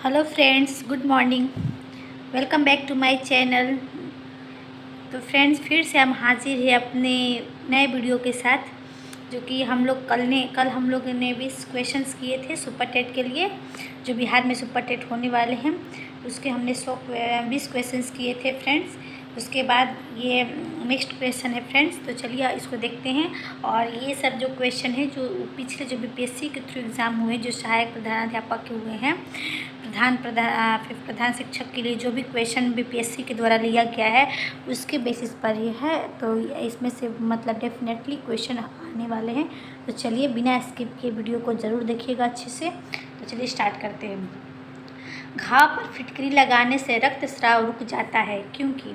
Hello friends, good morning. Welcome back to my channel. तो friends, फिर से हम हाजिर हैं अपने नए वीडियो के साथ, जो कि कल हम लोगों ने 20 क्वेश्चंस किए थे सुपर टेट के लिए, जो बिहार में सुपर टेट होने वाले हैं। उसके हमने 20 क्वेश्चंस किए थे फ्रेंड्स। उसके बाद ये नेक्स्ट क्वेश्चन है फ्रेंड्स, तो चलिए इसको देखते हैं। और ये सब जो क्वेश्चन है जो पिछले जो बीपीएससी के थ्रू एग्ज़ाम हुए, जो सहायक प्रधानाध्यापक के हुए हैं, प्रधान शिक्षक के लिए जो भी क्वेश्चन बीपीएससी के द्वारा लिया गया है उसके बेसिस पर ही है। तो इसमें से मतलब डेफिनेटली क्वेश्चन आने वाले हैं। तो चलिए बिना स्किप के वीडियो को ज़रूर देखिएगा अच्छे से। तो चलिए स्टार्ट करते हैं। घाव पर फिटकरी लगाने से रक्तस्राव रुक जाता है क्योंकि,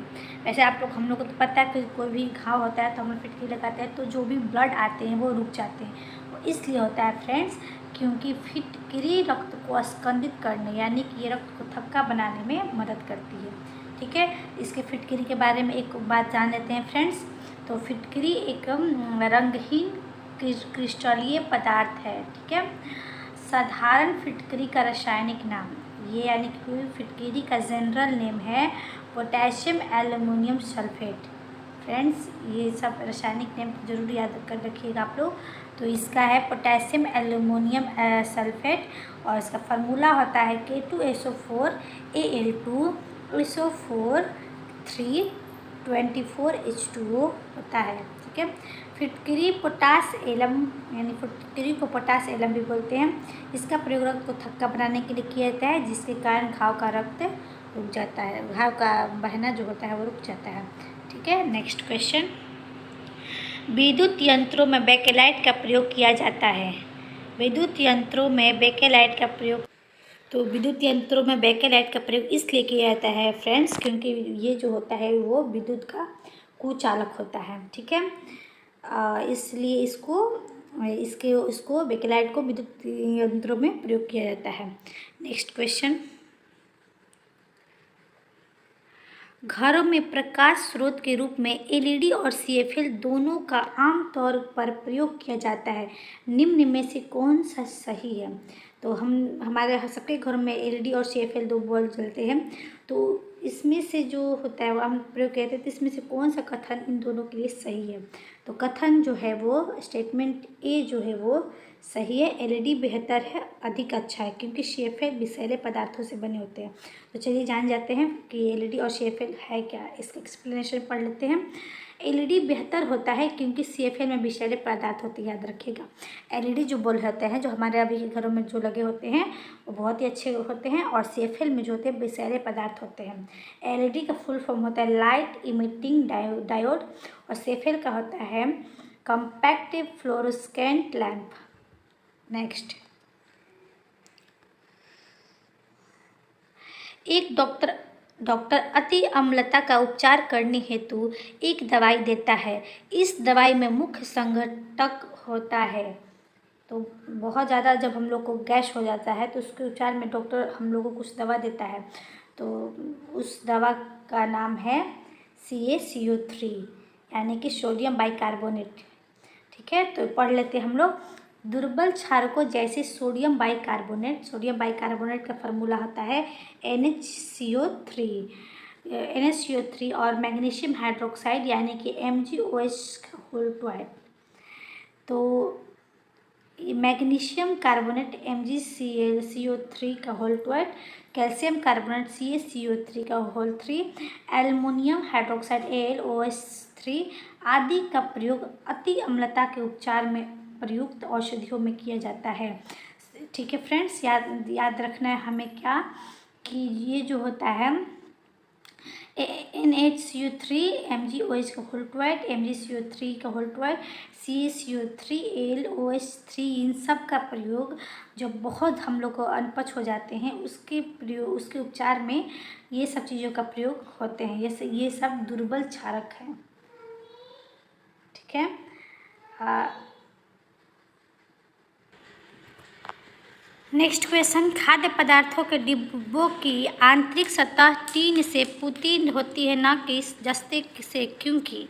वैसे हम लोग को तो पता है कि कोई भी घाव होता है तो हम लोग फिटकरी लगाते हैं तो जो भी ब्लड आते हैं वो रुक जाते हैं। वो इसलिए होता है फ्रेंड्स क्योंकि फिटकरी रक्त को स्कंदित करने यानी कि ये रक्त को थक्का बनाने में मदद करती है। ठीक है, इसके फिटकरी के बारे में एक बात जान लेते हैं फ्रेंड्स। तो फिटकरी एक रंगहीन क्रिस्टलीय पदार्थ है। ठीक है, साधारण फिटकरी का रासायनिक नाम, ये यानी कि फिटकरी का जनरल नेम है पोटेशियम एल्युमिनियम सल्फेट। फ्रेंड्स, ये सब रासायनिक नेम जरूर याद कर रखिएगा आप लोग। तो इसका है पोटेशियम एल्युमिनियम सल्फेट, और इसका फार्मूला होता है K2SO4 Al2 SO4 324H2O होता है। ठीक है, फिटकरी पोटास एलम यानी फिटकरी को पोटास एलम भी बोलते हैं। इसका प्रयोग रक्त को थक्का बनाने के लिए किया जाता है, जिसके कारण घाव का रक्त रुक जाता है, घाव का बहना जो होता है वो रुक जाता है। ठीक है, नेक्स्ट क्वेश्चन। विद्युत यंत्रों में बेकेलाइट का प्रयोग किया जाता है। विद्युत यंत्रों में बेकेलाइट का प्रयोग विद्युत यंत्रों में बेकेलाइट का प्रयोग इसलिए किया जाता है फ्रेंड्स क्योंकि ये जो होता है वो विद्युत का कुचालक होता है। ठीक है, इसलिए इसको बेकेलाइट को विद्युत यंत्रों में प्रयोग किया जाता है। Next question. घरों में प्रकाश स्रोत के रूप में एलईडी और सीएफएल दोनों का आमतौर पर प्रयोग किया जाता है। निम्न में से कौन सा सही है? तो हमारे सबके घरों में एलईडी और सीएफएल दो बल्ब जलते हैं। तो इसमें से जो होता है वो हम प्रयोग करते हैं, तो इसमें से कौन सा कथन इन दोनों के लिए सही है? तो कथन जो है वो स्टेटमेंट ए जो है वो सही है। एलईडी बेहतर है, अधिक अच्छा है, क्योंकि सीएफएल विषैले पदार्थों से बने होते हैं। तो चलिए जान जाते हैं कि एलईडी और सीएफएल है क्या, इसका एक्सप्लेनेशन पढ़ लेते हैं। एलईडी बेहतर होता है क्योंकि सीएफएल में विषैले पदार्थ होते हैं, याद रखिएगा। एलईडी जो बल्ब होते हैं, जो हमारे अभी के घरों में जो लगे होते हैं, वो बहुत ही अच्छे होते हैं, और सीएफएल में जो होते हैं विषैले पदार्थ होते हैं। एलईडी का फुल फॉर्म होता है लाइट इमिटिंग डायोड, और सीएफएल का होता है कॉम्पैक्ट फ्लोरोसेंट लैंप। नेक्स्ट। एक डॉक्टर अति अम्लता का उपचार करने हेतु एक दवाई देता है। इस दवाई में मुख्य संघटक होता है। तो बहुत ज़्यादा जब हम लोग को गैस हो जाता है तो उसके उपचार में डॉक्टर हम लोग को कुछ दवा देता है। तो उस दवा का नाम है CaCO3 यानी कि सोडियम बाइकार्बोनेट। ठीक है, तो पढ़ लेते हैं हम लोग। दुर्बल क्षारकों जैसे सोडियम बाइकार्बोनेट का फार्मूला होता है NaCO3 और मैग्नीशियम हाइड्रोक्साइड यानी कि MgOH। तो मैग्नीशियम कार्बोनेट MgCO3 का होल ट्वाइट, कैल्शियम कार्बोनेट CaCO3 का होल 3, एल्युमिनियम हाइड्रोक्साइड AlOH3 आदि का प्रयोग अति अम्लता के उपचार में प्रयुक्त औषधियों में किया जाता है। ठीक है फ्रेंड्स, याद रखना है हमें क्या, कि ये जो होता है NaCO3 MgOH का होल ट्वाइट, MgCO3 का होल ट्वाइट, CaCO3 AlOH3, इन सब का प्रयोग जब बहुत हम लोग को अनपच हो जाते हैं उसके उपचार में ये सब चीज़ों का प्रयोग होते हैं। ये सब दुर्बल क्षारक हैं। ठीक है, नेक्स्ट क्वेश्चन। खाद्य पदार्थों के डिब्बों की आंतरिक सतह टीन से पुती होती है, ना कि जस्ते से, क्योंकि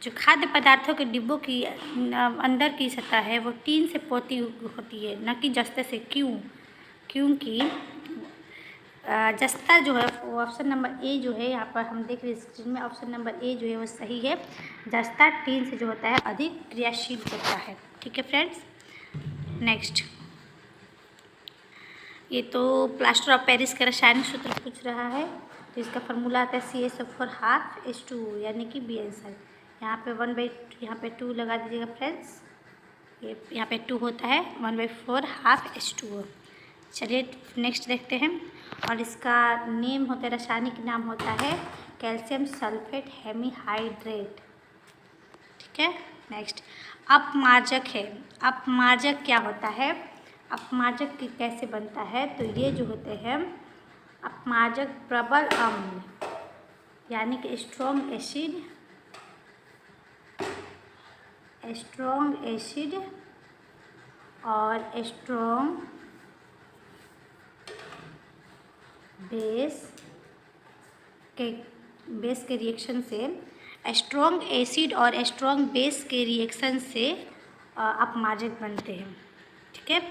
जो खाद्य पदार्थों के डिब्बों की अंदर की सतह है वो टीन से पोती होती है, न कि जस्ते से। क्योंकि जस्ता जो है वो ऑप्शन नंबर ए जो है यहाँ पर हम देख रहे हैं स्क्रीन में, ऑप्शन नंबर ए जो है वो सही है। जस्ता टीन से जो होता है अधिक क्रियाशील होता है। ठीक है फ्रेंड्स, नेक्स्ट, ये तो प्लास्टर ऑफ पेरिस का रासायनिक सूत्र पूछ रहा है। तो इसका फार्मूला आता है CaO4 यानी कि बी आंसर। यहाँ पे 1/, यहाँ पे 2 लगा दीजिएगा फ्रेंड्स। ये यहाँ पे 2 होता है, 1/4 हाफ H2O। चलिए नेक्स्ट देखते हैं। और इसका नेम होता है, रासायनिक नाम होता है कैल्शियम सल्फेट हेमीहाइड्रेट। ठीक है, नेक्स्ट, अपमार्जक है। अपमार्जक क्या होता है, अपमार्जक कैसे बनता है? तो ये जो होते हैं अपमार्जक प्रबल अम्ल यानी कि स्ट्रॉन्ग एसिड और स्ट्रॉन्ग बेस के रिएक्शन से, स्ट्रॉन्ग एसिड और स्ट्रॉन्ग बेस के रिएक्शन से अपमार्जक बनते हैं। ठीक है,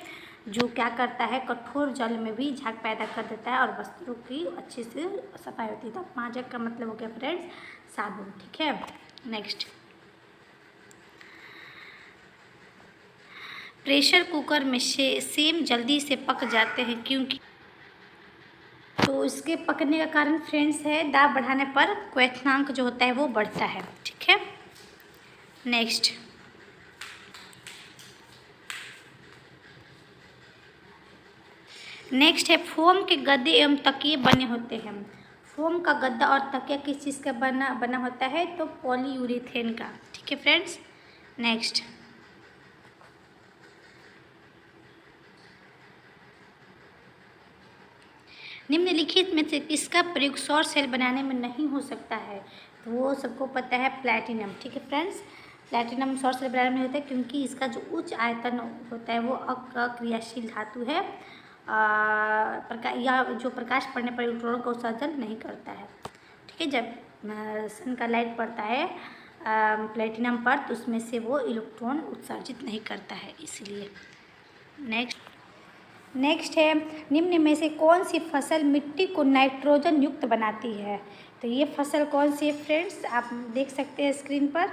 जो क्या करता है, कठोर जल में भी झाग पैदा कर देता है और वस्तुओं की अच्छे से सफाई होती है। तो अपमार्जक का मतलब हो गया फ्रेंड्स साबुन। ठीक है, नेक्स्ट, प्रेशर कुकर में सेम जल्दी से पक जाते हैं क्योंकि, तो इसके पकने का कारण फ्रेंड्स है दाब बढ़ाने पर क्वथनांक जो होता है वो बढ़ता है। ठीक है, नेक्स्ट, नेक्स्ट है फोम के गद्दे एवं तकिए बने होते हैं। फोम का गद्दा और तकिया किस चीज़ का बना होता है? तो पॉलीयूरेथेन का। ठीक है फ्रेंड्स, नेक्स्ट, निम्नलिखित में से किसका प्रयोग सौर सेल बनाने में नहीं हो सकता है? तो वो सबको पता है, प्लैटिनम। ठीक है फ्रेंड्स, प्लैटिनम सौर सेल बनाने में होता है क्योंकि इसका जो उच्च आयतन होता है वो अक्रियाशील धातु है, या जो प्रकाश पड़ने पर इलेक्ट्रॉनों का उत्सर्जन नहीं करता है। ठीक है, जब सन का लाइट पड़ता है प्लैटिनम पर तो उसमें से वो इलेक्ट्रॉन उत्सर्जित नहीं करता है, इसलिए। नेक्स्ट है, निम्न में से कौन सी फसल मिट्टी को नाइट्रोजन युक्त बनाती है? तो ये फसल कौन सी है फ्रेंड्स, आप देख सकते हैं स्क्रीन पर।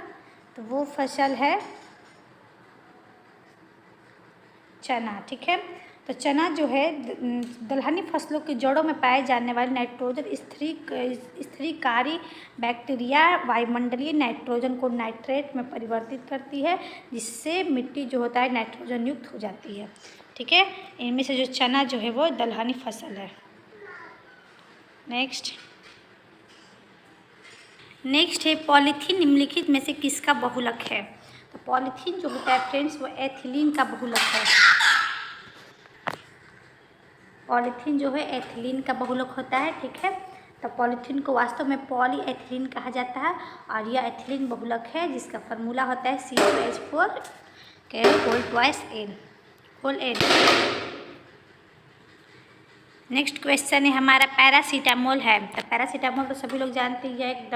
तो वो फसल है चना। ठीक है, तो चना जो है दलहनी फसलों की जड़ों में पाए जाने वाले नाइट्रोजन स्थिरीकारी बैक्टीरिया वायुमंडलीय नाइट्रोजन को नाइट्रेट में परिवर्तित करती है, जिससे मिट्टी जो होता है नाइट्रोजन युक्त हो जाती है। ठीक है, इनमें से जो चना जो है वो दलहनी फसल है। नेक्स्ट है, पॉलीथीन निम्नलिखित में से किसका बहुलक है? तो पॉलीथीन जो होता है फ्रेंड्स वो एथिलीन का बहुलक है। पॉलीथीन जो है एथिलीन का बहुलक होता है। ठीक है, तो पॉलीथीन को वास्तव में पॉलीएथिलीन कहा जाता है और यह एथिलीन बहुलक है जिसका फार्मूला होता है C2H4 के होल N। नेक्स्ट क्वेश्चन है हमारा पैरासीटामोल है। तो पैरासीटामोल तो सभी लोग जानते हैं, एक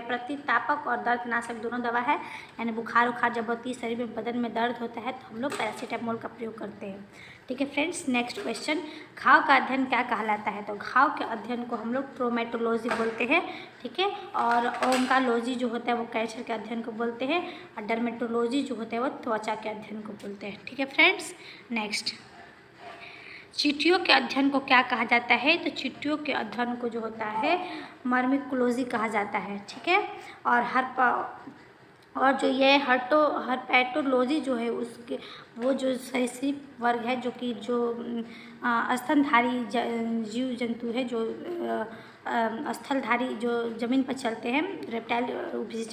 प्रतितापक और दर्दनाशक दोनों दवा है। यानी बुखार उखार जब होती है, शरीर में बदन में दर्द होता है तो हम लोग पैरासीटामोल का प्रयोग करते हैं। ठीक है फ्रेंड्स, नेक्स्ट क्वेश्चन, घाव का अध्ययन क्या कहलाता है? तो घाव के अध्ययन को हम लोग ट्रोमेटोलॉजी बोलते हैं। ठीक है, और ओंकोलॉजी जो होता है वो कैंसर के अध्ययन को बोलते हैं और डर्मेटोलॉजी जो होता है वो त्वचा के अध्ययन को बोलते हैं। ठीक है फ्रेंड्स, नेक्स्ट, चींटियों के अध्ययन को क्या कहा जाता है? तो चींटियों के अध्ययन को जो होता है मर्मिकोलॉजी कहा जाता है। ठीक है, और जो ये हर्पेटोलॉजी जो है उसके वो जो सरीसृप वर्ग है, जो कि जो स्तनधारी जीव जंतु है, जो स्थलधारी जो ज़मीन पर चलते हैं, रेप्टाइल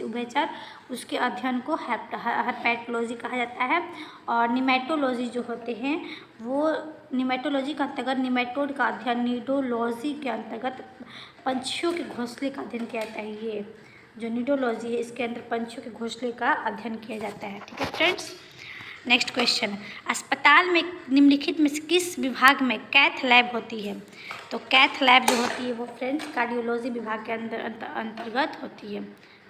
उभयचर, उसके अध्ययन को हर्पेटोलॉजी कहा जाता है। और निमेटोलॉजी जो होते हैं वो निमेटोलॉजी के अंतर्गत निमेटोड का अध्ययन, नीडोलॉजी के अंतर्गत पंछियों के घोंसले का अध्ययन किया जाता है। ये जो नीडोलॉजी है इसके अंदर पंछियों के घोंसले का अध्ययन किया जाता है। ठीक है फ्रेंड्स, नेक्स्ट क्वेश्चन, अस्पताल में निम्नलिखित में से किस विभाग में कैथ लैब होती है? तो कैथ लैब जो होती है वो फ्रेंड्स कार्डियोलॉजी विभाग के अंतर्गत होती है।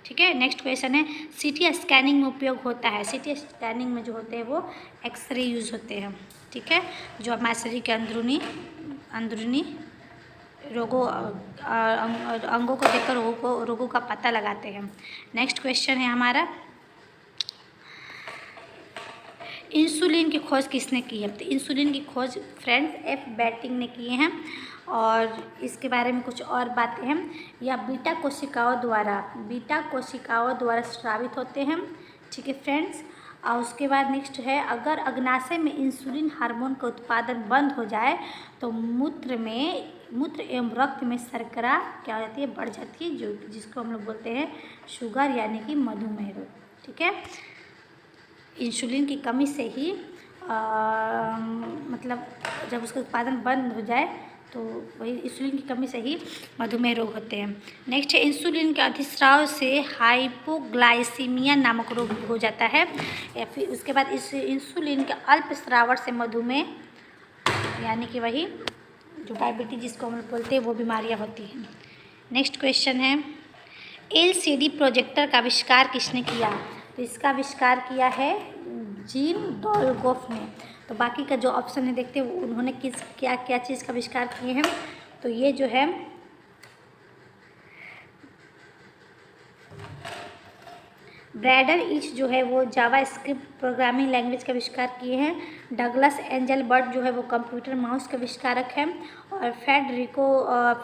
ठीक है, नेक्स्ट क्वेश्चन है, सीटी स्कैनिंग में उपयोग होता है। सीटी स्कैनिंग में जो होते हैं वो एक्सरे यूज़ होते हैं। ठीक है, जो हमारे शरीर के अंदरूनी अंगों को देखकर रोगों का पता लगाते हैं। नेक्स्ट क्वेश्चन है हमारा, इंसुलिन की खोज किसने की है? तो इंसुलिन की खोज फ्रेंड्स एफ बैटिंग ने किए हैं। और इसके बारे में कुछ और बातें हैं, या बीटा कोशिकाओं द्वारा स्रावित होते हैं। ठीक है फ्रेंड्स। और उसके बाद नेक्स्ट है, अगर अग्नाशय में इंसुलिन हार्मोन का उत्पादन बंद हो जाए तो मूत्र एवं रक्त में शर्करा क्या हो जाती है? बढ़ जाती है, जो जिसको हम लोग बोलते हैं शुगर यानी कि मधुमेह रोग। ठीक है, इंसुलिन की कमी से ही मतलब जब उसका उत्पादन बंद हो जाए तो वही इंसुलिन की कमी से ही मधुमेह रोग होते हैं। नेक्स्ट है, इंसुलिन के अतिस्राव से हाइपोग्लाइसीमिया नामक रोग हो जाता है। या फिर उसके बाद इस इंसुलिन के अल्प स्रावण से मधुमेह यानी कि वही जो डायबिटीज जिसको हम लोग बोलते हैं वो बीमारियाँ होती हैं। नेक्स्ट क्वेश्चन है, एलसीडी प्रोजेक्टर का आविष्कार किसने किया? तो इसका आविष्कार किया है जीन डॉल्गोफ ने। तो बाकी का जो ऑप्शन है देखते हैं उन्होंने क्या क्या चीज़ का आविष्कार किए हैं। तो ये जो है ब्रैडर इच जो है वो जावा स्क्रिप्ट प्रोग्रामिंग लैंग्वेज का आविष्कार किए हैं। डगलस एंजलबर्ट जो है वो कंप्यूटर माउस के आविष्कारक हैं। और फेडरिको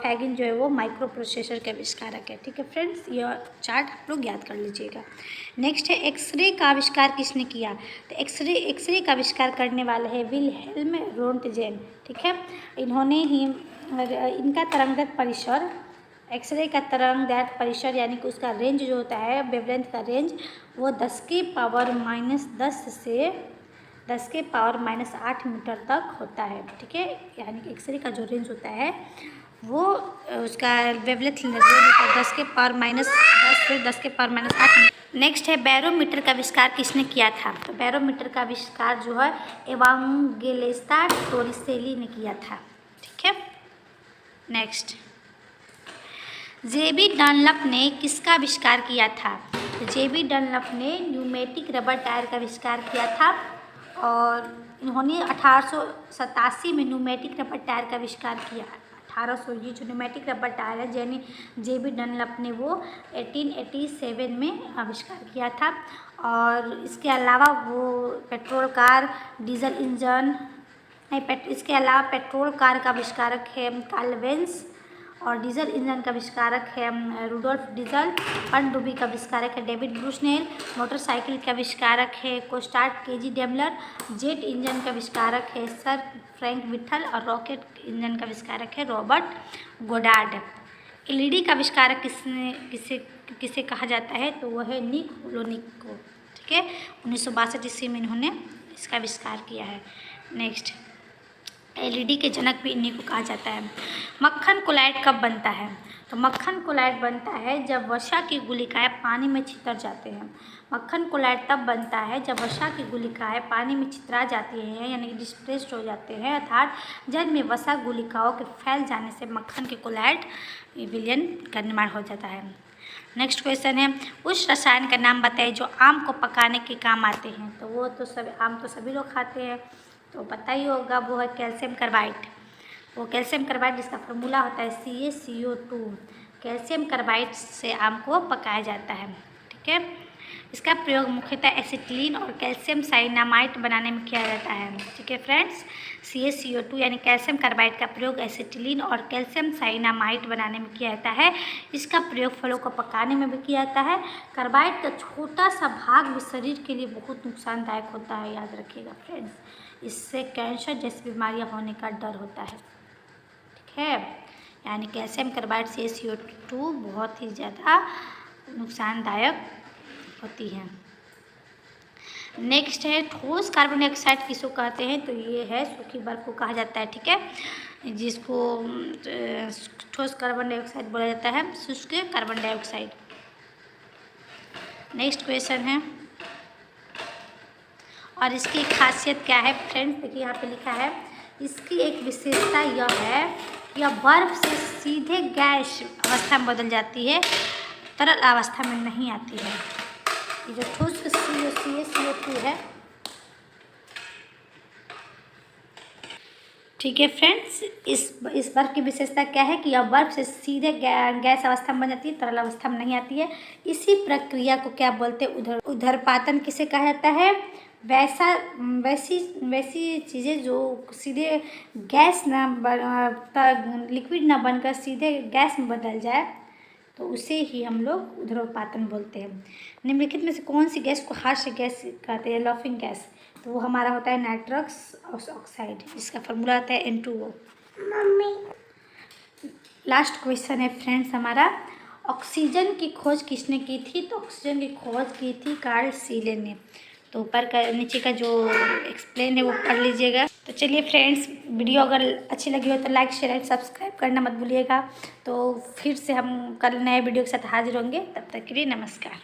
फैगिन जो है वो माइक्रो प्रोसेसर के आविष्कारक है। ठीक है फ्रेंड्स, ये चार्ट आप लोग याद कर लीजिएगा। नेक्स्ट है, एक्सरे का आविष्कार किसने किया? तो एक्सरे का आविष्कार करने वाले हैं विलहेल्म रोंटगेन। ठीक है, इन्होंने ही इनका तरंगदैर्घ्य परिसर, एक्सरे का तरंगदैर्घ्य परिसर यानी कि उसका रेंज जो होता है, वेवलेंथ का रेंज, वो 10⁻⁻10 से 10⁻⁻8 मीटर तक होता है। ठीक है, यानी कि एक्सरे का जो रेंज होता है वो उसका वेवलेंथ रेंज होता है 10⁻⁻10 से 10⁻⁻8। नेक्स्ट है, बैरोमीटर का आविष्कार किसने किया था? तो बैरोमीटर का आविष्कार जो है एवांजेलिस्टा टोरिसेली ने किया था। ठीक है, नेक्स्ट, जेबी डनलप ने किसका आविष्कार किया था? तो जेबी डनलप ने न्यूमेटिक रबर टायर का आविष्कार किया था। और इन्होंने 1887 में न्यूमेटिक रबर टायर का आविष्कार किया। 1800 ये जो न्यूमेटिक रबर टायर है यानी जेबी डनलप ने वो 1887 में आविष्कार किया था। और इसके अलावा वो पेट्रोल कार, डीजल इंजन इसके अलावा पेट्रोल कार का आविष्कारक है कार्ल बेंज। और डीजल इंजन का आविष्कारक है रुडोल्फ डीजल। पनडुब्बी का आविष्कारक है डेविड ब्रूसनेल। मोटरसाइकिल के आविष्कारक है कोस्टार्ड केजी डेमलर। जेट इंजन का आविष्कारक है सर फ्रैंक विठल। और रॉकेट इंजन का आविष्कारक है रॉबर्ट गोडार्ड। एलईडी का आविष्कारक किसे कहा जाता है? तो वह है निक होलोनिक को। ठीक है, 1962 ईस्वी में इन्होंने इसका आविष्कार किया है। नेक्स्ट, एलईडी के जनक भी इन्हीं को कहा जाता है। मक्खन कोलाइड कब बनता है? तो मक्खन कोलाइड बनता है जब वसा की गुलिकाएं पानी में छितर जाते हैं। मक्खन कोलाइड तब बनता है जब वसा की गुलिकाएं पानी में छितरा जाती हैं यानी कि डिस्प्लेस्ड हो जाते हैं, अर्थात जल में वसा गुलिकाओं के फैल जाने से मक्खन के कोलाइड विलयन का निर्माण हो जाता है। नेक्स्ट क्वेश्चन है, उस रसायन का नाम बताइए जो आम को पकाने के काम आते हैं। तो वो तो आम तो सभी लोग खाते हैं, तो पता ही होगा, वो है कैल्शियम कार्बाइड। वो कैल्शियम कार्बाइड जिसका फार्मूला होता है CaCO2। कैल्शियम कार्बाइड से आम को पकाया जाता है। ठीक है, इसका प्रयोग मुख्यतः एसिटिलीन और कैल्शियम साइनामाइड बनाने में किया जाता है। ठीक है फ्रेंड्स, CaCO2 यानी कैल्शियम कार्बाइड का प्रयोग एसिटिलीन और कैल्शियम साइनामाइड बनाने में किया जाता है। इसका प्रयोग फलों को पकाने में भी किया जाता है। कार्बाइड का छोटा सा भाग भी शरीर के लिए बहुत नुकसानदायक होता है, याद रखिएगा फ्रेंड्स। इससे कैंसर जैसी बीमारियां होने का डर होता है। ठीक है, यानी कैल्शियम कार्बाइड CaCO2 बहुत ही ज़्यादा नुकसानदायक होती हैं। नेक्स्ट है, ठोस कार्बन डाइऑक्साइड किसको कहते हैं? तो ये है सूखी बर्फ को कहा जाता है। ठीक है, जिसको ठोस कार्बन डाइऑक्साइड बोला जाता है, शुष्क कार्बन डाइऑक्साइड। नेक्स्ट क्वेश्चन है, और इसकी खासियत क्या है फ्रेंड्स? देखिए यहाँ पे लिखा है, इसकी एक विशेषता यह है कि यह बर्फ से सीधे गैस अवस्था में बदल जाती है, तरल अवस्था में नहीं आती है। ये जो ठोस CaCO2 है ठीक है फ्रेंड्स, इस बर्फ की विशेषता क्या है कि यह बर्फ से सीधे गैस अवस्था में बन जाती है, तरल अवस्था में नहीं आती है। इसी प्रक्रिया को क्या बोलते हैं? उधर्पातन किसे कहा जाता है? वैसी वैसी चीज़ें जो सीधे गैस ना लिक्विड ना बनकर सीधे गैस में बदल जाए, तो उसे ही हम लोग उधर्वपातन बोलते हैं। निम्नलिखित में से कौन सी गैस को हार्श गैस कहते हैं? Laughing gas. तो वो हमारा होता है नाइट्रस ऑक्साइड, जिसका फॉर्मूला आता है N2O। मम्मी, लास्ट क्वेश्चन है फ्रेंड्स हमारा, ऑक्सीजन की खोज किसने की थी? तो ऑक्सीजन की खोज की थी कार्ल सीले ने। तो ऊपर का नीचे का जो एक्सप्लेन है वो पढ़ लीजिएगा। तो चलिए फ्रेंड्स, वीडियो अगर अच्छी लगी हो तो लाइक शेयर एंड सब्सक्राइब करना मत भूलिएगा। तो फिर से हम कल नए वीडियो के साथ हाजिर होंगे, तब तक के लिए नमस्कार।